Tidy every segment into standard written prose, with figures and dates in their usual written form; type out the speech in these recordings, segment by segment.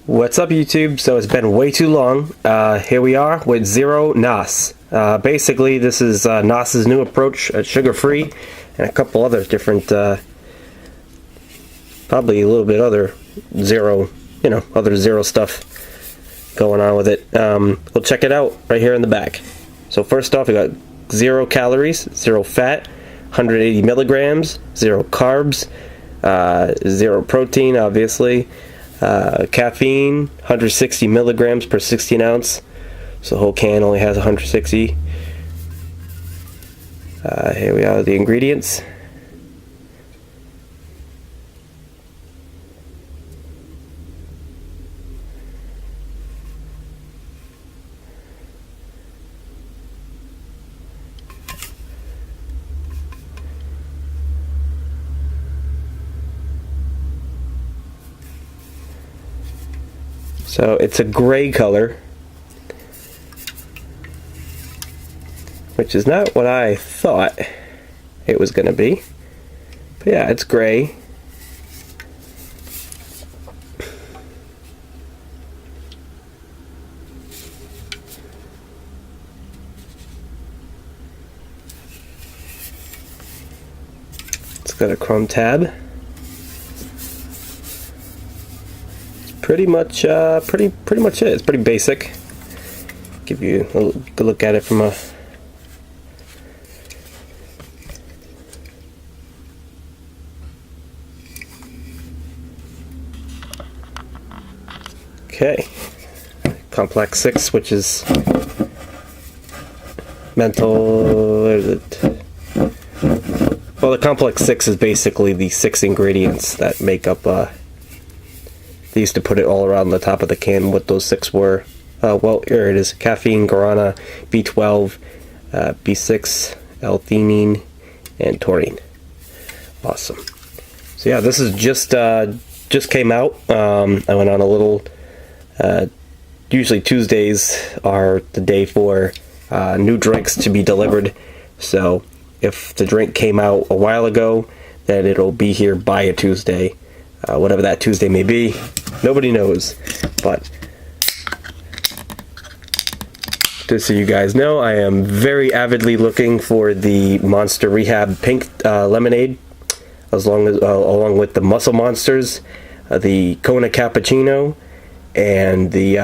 What's up, YouTube? So it's been way too long. Here we are with Zero NOS. Basically, this is NOS's new approach at sugar-free and a couple other different, probably a little bit other zero, other zero stuff going on with it. We'll check it out right here in the back. So first off, we got 0 calories, 0 fat, 180 milligrams, 0 carbs, 0 protein, obviously. Caffeine, 160 milligrams per 16 ounce. So the whole can only has 160. Here we are, the ingredients. So it's a gray color, which is not what I thought it was going to be. But yeah, it's gray. It's got a chrome tab. Pretty much it. It's pretty basic. Give you a good look at it from a okay. Complex 6, which is mental. Where is it? Well, the complex 6 is basically the 6 ingredients that make up. They used to put it all around the top of the can what those 6 were. Well, here it is. Caffeine, guarana, B12, B6, L-theanine, and taurine. Awesome. So yeah, this is just came out. I went on a little... usually Tuesdays are the day for new drinks to be delivered. So if the drink came out a while ago, then it'll be here by a Tuesday. Whatever that Tuesday may be, nobody knows. But just so you guys know, I am very avidly looking for the Monster Rehab Pink Lemonade, along with the Muscle Monsters, the Kona Cappuccino, and the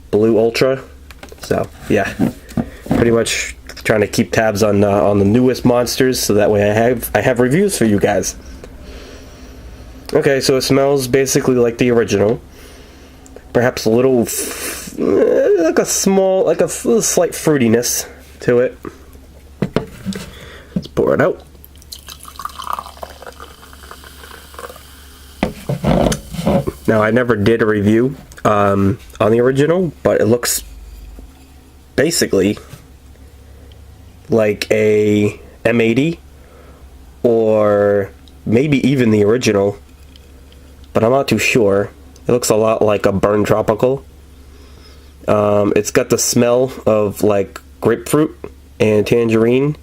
Blue Ultra. So yeah, pretty much trying to keep tabs on the newest monsters, so that way I have reviews for you guys. Okay, so it smells basically like the original, perhaps a little like a slight fruitiness to it. Let's pour it out. Now, I never did a review on the original, but it looks basically like a M80 or maybe even the original, but I'm not too sure. It looks a lot like a Burn Tropical. It's got the smell of like grapefruit and tangerine,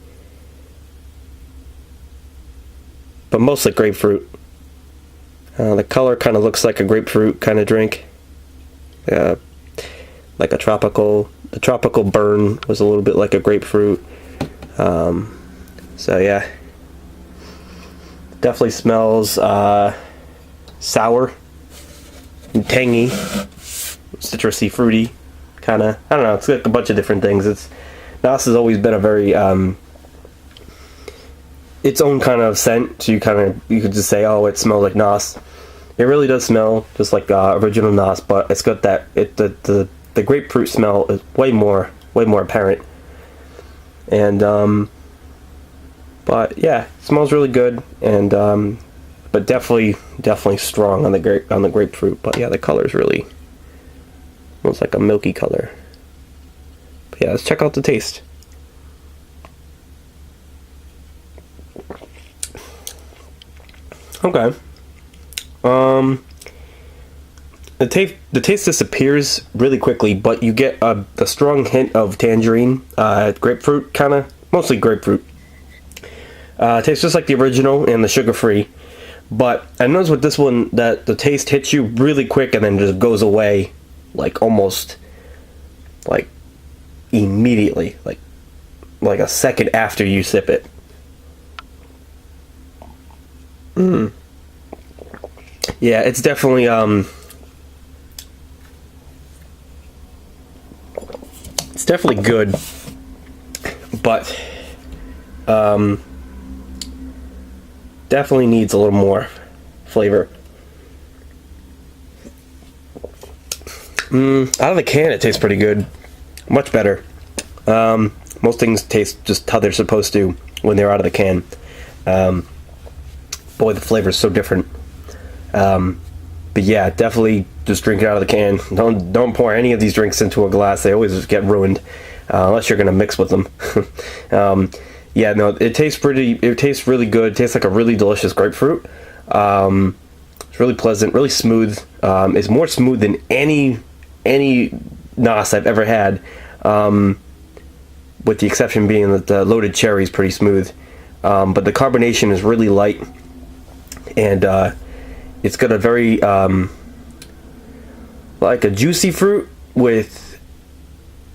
but mostly grapefruit. The color kind of looks like a grapefruit kind of drink, like a tropical. The tropical burn was a little bit like a grapefruit. So yeah, definitely smells sour and tangy, citrusy, fruity, kind of. I don't know. It's like a bunch of different things. NOS has always been a very its own kind of scent. So you could just say, oh, it smells like NOS. It really does smell just like original NOS, but it's got that the grapefruit smell is way more apparent. And but yeah, it smells really good, and but definitely strong on the grapefruit. But yeah, the color is really almost like a milky color. But yeah, let's check out the taste. Okay. The taste disappears really quickly, but you get a strong hint of tangerine, grapefruit, kind of, mostly grapefruit. Tastes just like the original and the sugar-free. But I noticed with this one that the taste hits you really quick and then just goes away, like almost like immediately, like a second after you sip it. Yeah, it's definitely good, but definitely needs a little more flavor. Out of the can, it tastes pretty good, much better. Most things taste just how they're supposed to when they're out of the can. Boy, the flavor is so different. But yeah, definitely just drink it out of the can. Don't pour any of these drinks into a glass. They always get ruined unless you're gonna mix with them. Yeah, no, it tastes really good. It tastes like a really delicious grapefruit. It's really pleasant, really smooth. It's more smooth than any NOS I've ever had, with the exception being that the loaded cherry is pretty smooth. But the carbonation is really light, and it's got a very like a juicy fruit with.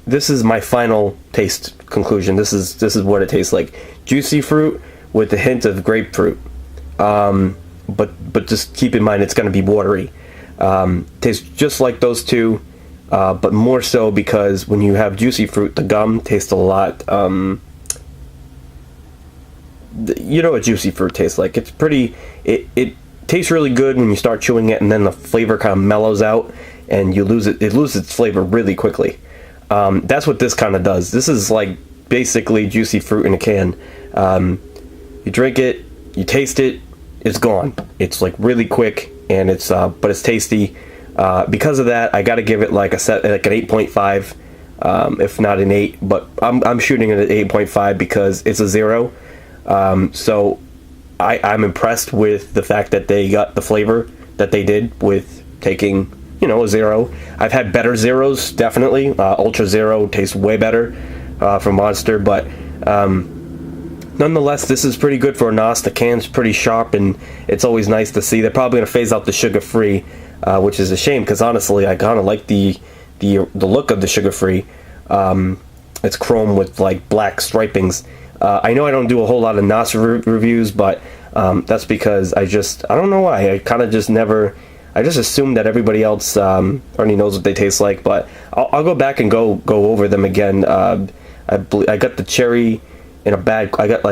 This is my final taste conclusion. This is what it tastes like: juicy fruit with a hint of grapefruit. But just keep in mind it's going to be watery. Tastes just like those two, but more so because when you have juicy fruit, the gum tastes a lot. You know what juicy fruit tastes like. It's pretty. It tastes really good when you start chewing it, and then the flavor kind of mellows out, and you lose it. It loses its flavor really quickly. That's what this kind of does. This is like basically juicy fruit in a can. You drink it, you taste it, it's gone. It's like really quick, and it's but it's tasty. Because of that, I got to give it like an 8.5, if not an 8. But I'm shooting it at 8.5 because it's a 0. So I'm impressed with the fact that they got the flavor that they did with taking, a 0. I've had better zeros, definitely. Ultra Zero tastes way better from Monster, but nonetheless, this is pretty good for a NOS. The can's pretty sharp, and it's always nice to see. They're probably going to phase out the sugar-free, which is a shame, because honestly, I kind of like the look of the sugar-free. It's chrome with like black stripings. I know I don't do a whole lot of NOS reviews, but that's because I don't know why. I kind of just never. I just assume that everybody else already knows what they taste like, but I'll go back and go over them again. I got the cherry in a bag. I got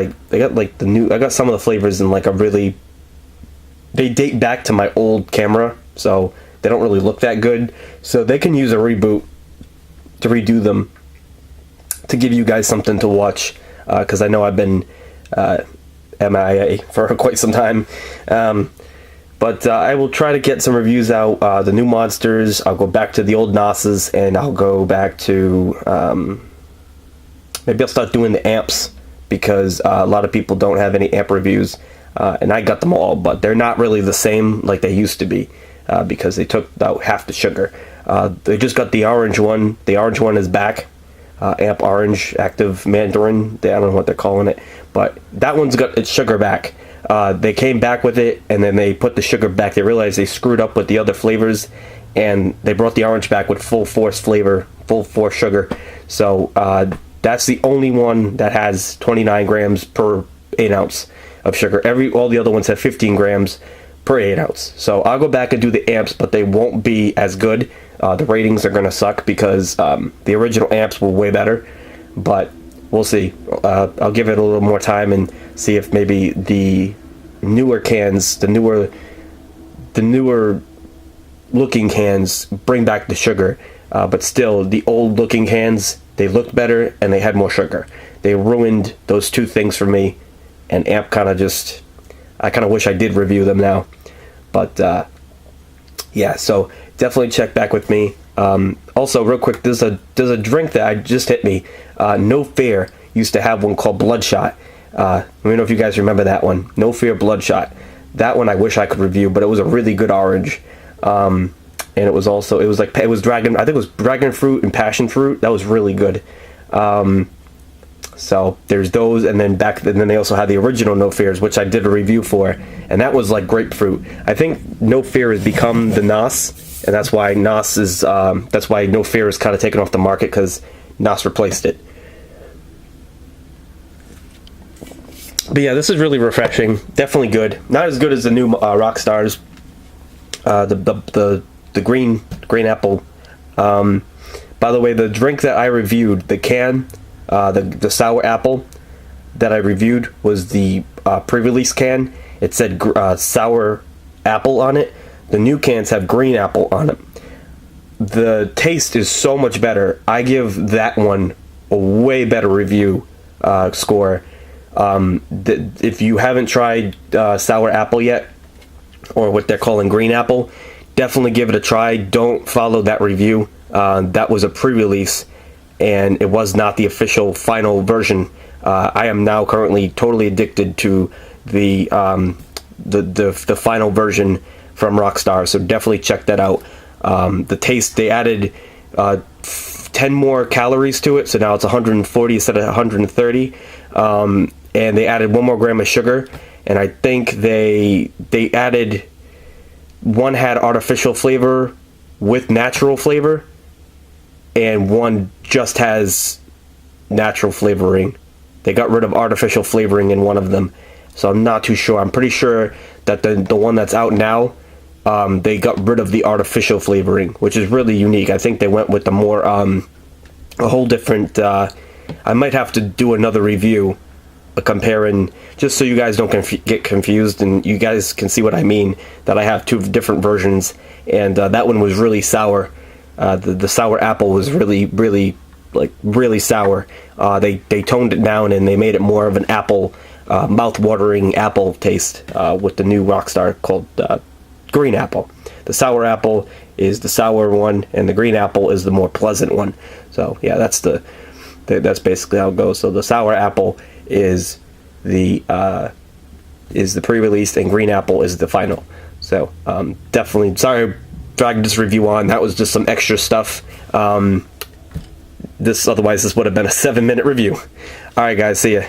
some of the flavors in like a really. They date back to my old camera, so they don't really look that good. So they can use a reboot to redo them to give you guys something to watch, because I know I've been MIA for quite some time. But I will try to get some reviews out. The new monsters. I'll go back to the old NOSes, and I'll go back to maybe I'll start doing the amps, because a lot of people don't have any amp reviews, and I got them all, but they're not really the same like they used to be, because they took out half the sugar. They just got the orange one. The orange one is back. Amp Orange Active Mandarin. I don't know what they're calling it, but that one's got its sugar back. They came back with it, and then they put the sugar back. They realized they screwed up with the other flavors, and they brought the orange back with full force flavor, full force sugar. So that's the only one that has 29 grams per 8 ounce of sugar. All the other ones have 15 grams per 8 ounce. So I'll go back and do the amps, but they won't be as good. The ratings are going to suck, because the original amps were way better, but we'll see. I'll give it a little more time and see if maybe the newer cans, the newer looking cans bring back the sugar. But still, the old looking cans, they looked better and they had more sugar. They ruined those two things for me, and amp I kind of wish I did review them now. But yeah, so definitely check back with me. Also, real quick, there's a drink that just hit me. No Fear used to have one called Bloodshot. Let me know if you guys remember that one. No Fear Bloodshot. That one I wish I could review, but it was a really good orange. And it was dragon. I think it was dragon fruit and passion fruit. That was really good. So there's those, and then then they also had the original No Fears, which I did a review for, and that was like grapefruit. I think No Fear has become the NOS, and that's why NOS is that's why No Fear is kind of taken off the market, because NOS replaced it. But yeah, this is really refreshing. Definitely good. Not as good as the new Rockstars, the green apple. By the way, the drink that I reviewed, the can, the sour apple that I reviewed was the pre-release can. It said sour apple on it. The new cans have green apple on it. The taste is so much better. I give that one a way better review score. If you haven't tried sour apple yet, or what they're calling green apple, definitely give it a try. Don't follow that review. That was a pre-release, and it was not the official final version. I am now currently totally addicted to the final version from Rockstar, so definitely check that out. The taste, they added 10 more calories to it, so now it's 140 instead of 130. And they added 1 more gram of sugar, and I think they added, one had artificial flavor with natural flavor, and one just has natural flavoring. They got rid of artificial flavoring in one of them, so I'm not too sure. I'm pretty sure that the one that's out now, they got rid of the artificial flavoring, which is really unique. I think they went with the more a whole different. I might have to do another review comparing, just so you guys don't get confused and you guys can see what I mean, that I have 2 different versions, and that one was really sour. The sour apple was really sour. They toned it down and they made it more of an apple, mouth-watering apple taste with the new Rockstar called green apple. The sour apple is the sour one, and the green apple is the more pleasant one. So yeah, that's basically how it goes. So the sour apple is the pre-released, and green apple is the final. So definitely sorry dragged this review on. That was just some extra stuff. Otherwise this would have been a 7-minute review. Alright guys, see ya.